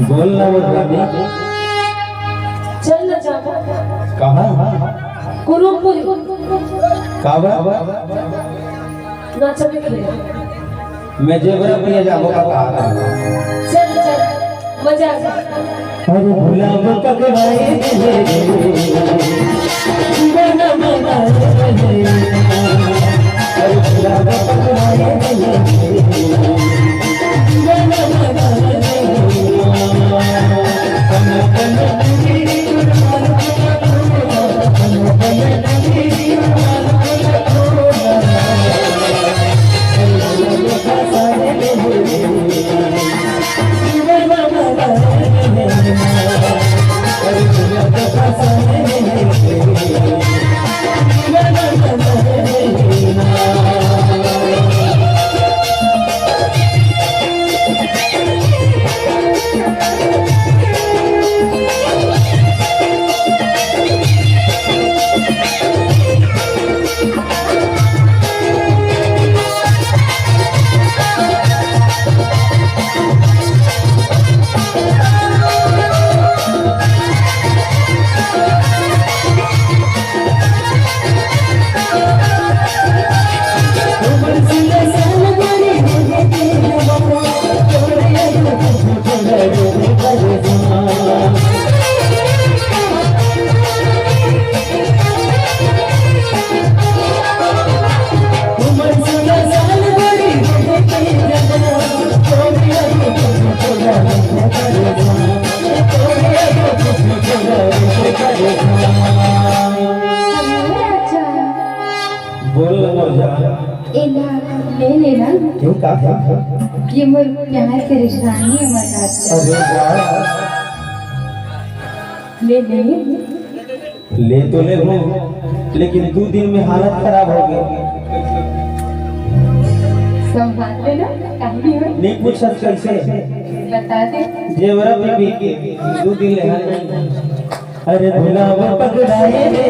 बोलना चल ना जा कहाँ कुरुपुरी काबा ना चले खेले मैं जेवर पे जाबो का चल चल मजा आ अरे भुलाव पकड़ाए दीवाना मना अरे भुलाव पकड़ाए दीवाना मना क्यों का ये मोर प्यार के रिश्तानी है मजाक अरे वाह ले ले ले तो ले हो लेकिन 2 दिन में हालत खराब हो गई संभाल लेना कहानी में नहीं पूछत कैसे बता दे। जेवरा बीबी के 2 दिन ले हाल अरे भुलावा पकड़ाए रे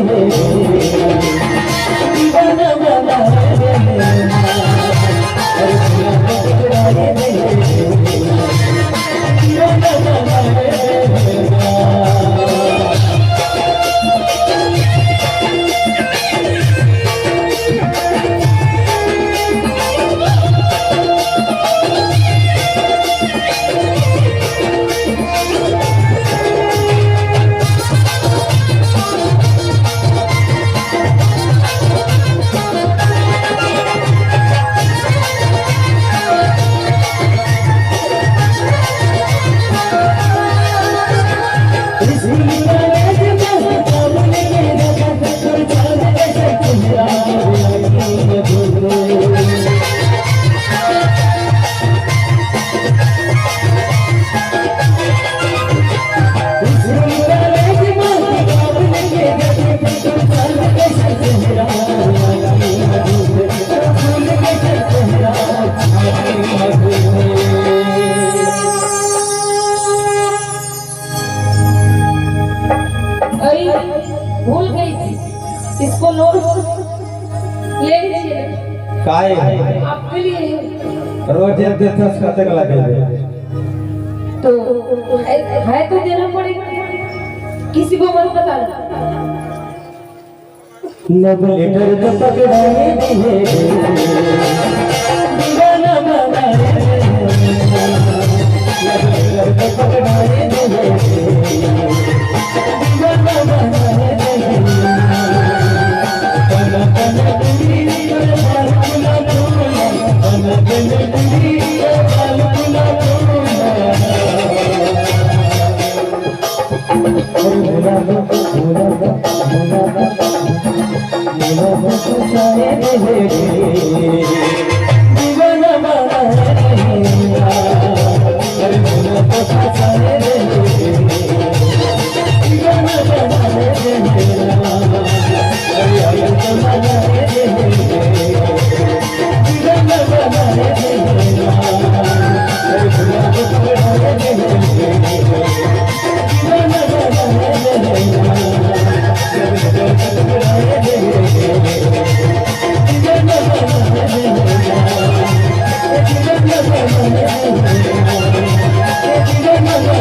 दीवाना बनाए रे अरे भुलावा पकड़ाए रे दीवाना बनाए रे भूल गई थी इसको लो ले लीजिए काय आपके लिए रोज एक दिन 10 कतक लगे तो है तो देना पड़ेगा किसी को मत बताना लब लेटर तो पकड़ाए रे दीवाना बनाए रे लब लेटर तो पकड़ाए रे दीवाना बनाए रे पना पना दिली पर बाल बुला तोला पना पना दिली पर बाल बुला तोला और बुला दो दीवाना बनाए रे अरे बोला तो सारे रे